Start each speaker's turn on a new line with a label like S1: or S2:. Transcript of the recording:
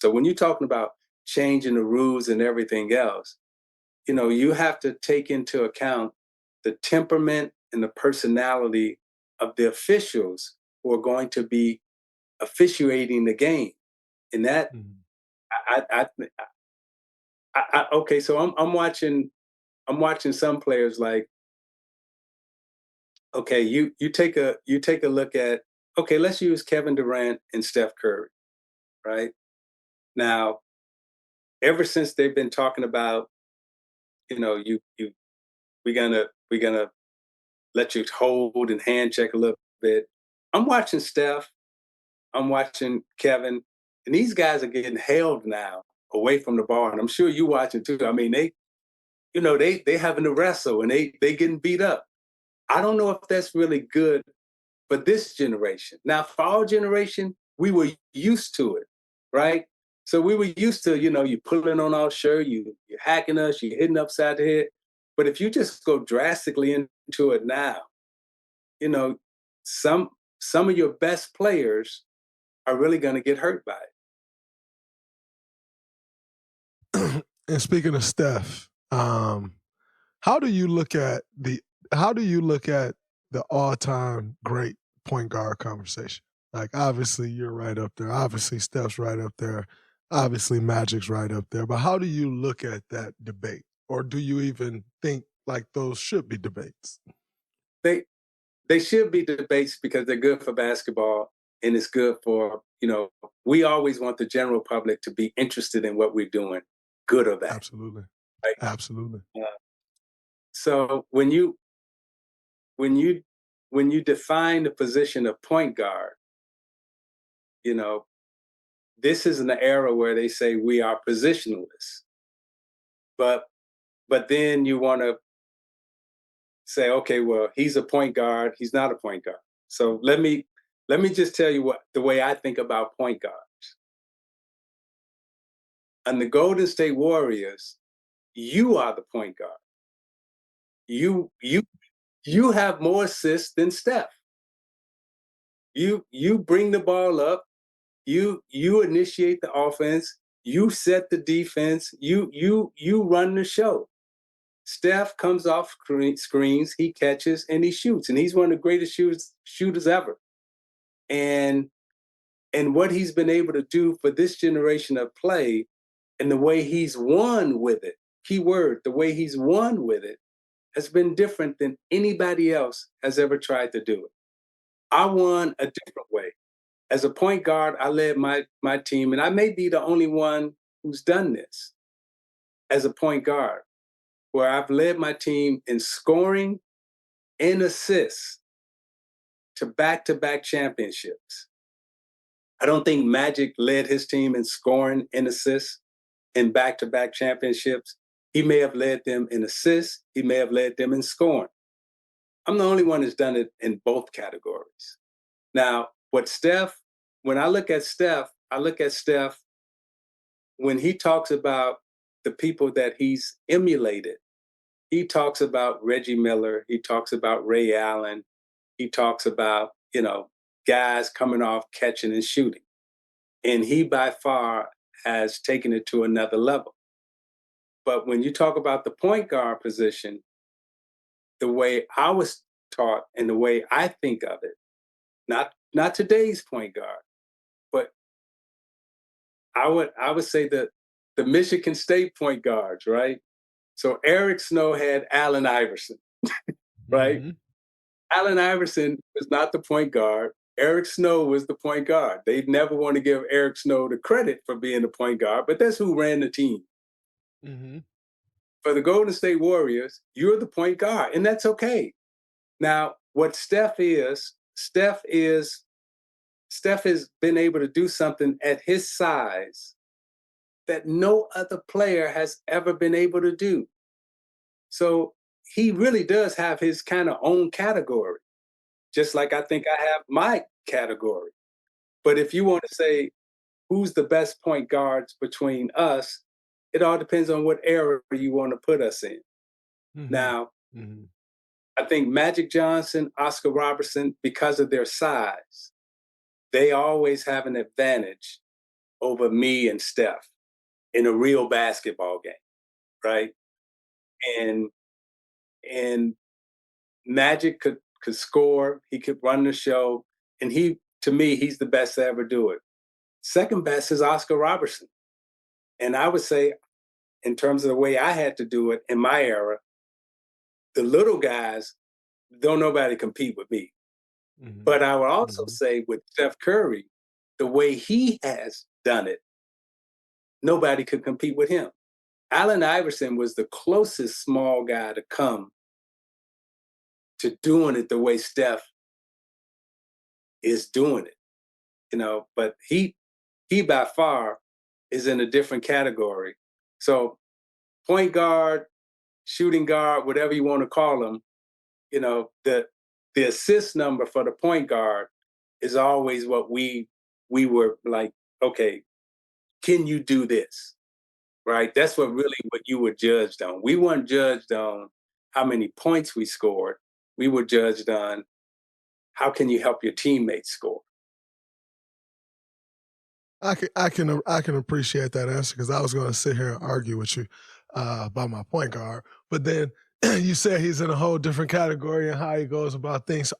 S1: So when you're talking about changing the rules and everything else, you have to take into account the temperament and the personality of the officials who are going to be officiating the game. And that,
S2: Mhm.
S1: okay, so I'm watching some players like, okay, you take a look at, okay, let's use Kevin Durant and Steph Curry, right? Now, ever since they've been talking about, you we're gonna let you hold and hand check a little bit. I'm watching Steph, I'm watching Kevin, and these guys are getting held now away from the ball. And I'm sure you watching too. I mean, they having to wrestle and they getting beat up. I don't know if that's really good for this generation. Now, for our generation, we were used to it, right? So we were used to, you pulling on our shirt, you're hacking us, you're hitting upside the head. But if you just go drastically into it now, you know, some some of your best players are really going to get hurt by it.
S2: And speaking of Steph, how do you look at the how do you look at the all-time great point guard conversation? Like obviously you're right up there. Obviously Steph's right up there. Obviously Magic's right up there. But how do you look at that debate? Or do you even think like those should be debates?
S1: They they should be debates because they're good for basketball and it's good for, we always want the general public to be interested in what we're doing, good or bad,
S2: Absolutely.
S1: right?
S2: Absolutely.
S1: Uh, so when you when you define the position of point guard, you know, this is an era where they say we are positionless. But then you want to say, okay, well, he's a point guard, he's not a point guard. So let me just tell you what the way I think about point guard. And the Golden State Warriors, you are the point guard. You have more assists than Steph. You bring the ball up, you initiate the offense, you set the defense, you run the show. Steph comes off screens, he catches and he shoots, and he's one of the greatest shooters ever. And what he's been able to do for this generation of play, and the way he's won with it, key word, the way he's won with it, has been different than anybody else has ever tried to do it. I won a different way. As a point guard, I led my team, and I may be the only one who's done this as a point guard, where I've led my team in scoring and assists to back-to-back championships. I don't think Magic led his team in scoring and assists in back-to-back championships. He may have led them in assists. He may have led them in scoring. I'm the only one who's done it in both categories. Now, when I look at Steph when he talks about the people that he's emulated. He talks about Reggie Miller. He talks about Ray Allen. He talks about, guys coming off catching and shooting. And he by far has taken it to another level. But when you talk about the point guard position, the way I was taught and the way I think of it, not today's point guard, but I would say that the Michigan State point guards, right? So Eric Snow had Allen Iverson, right?
S2: Mhm.
S1: Allen Iverson was not the point guard. Eric Snow was the point guard. They'd never want to give Eric Snow the credit for being the point guard, but that's who ran the team.
S2: Mhm.
S1: For the Golden State Warriors, you're the point guard, and that's okay. Now, what Steph has been able to do something at his size that no other player has ever been able to do. So he really does have his kind of own category, just like I think I have my category. But if you want to say who's the best point guards between us, it all depends on what era you want to put us in.
S2: Mhm.
S1: Now,
S2: Mhm.
S1: I think Magic Johnson, Oscar Robertson, because of their size, they always have an advantage over me and Steph in a real basketball game, right? And and Magic could score, he could run the show, and he to me he's the best to ever do it. Second best is Oscar Robertson, and I would say in terms of the way I had to do it in my era, the little guys don't nobody compete with me.
S2: Mhm.
S1: But I would also
S2: Mhm.
S1: say with Steph Curry, the way he has done it, nobody could compete with him. Allen Iverson was the closest small guy to come to doing it the way Steph is doing it, but he by far is in a different category. So point guard, shooting guard, whatever you want to call him, the assist number for the point guard is always what we were like, okay, can you do this? Right? That's what you were judged on. We weren't judged on how many points we scored. We were judged on how can you help your teammates score.
S2: I can appreciate that answer because I was going to sit here and argue with you about my point guard, but then you said he's in a whole different category and how he goes about things. So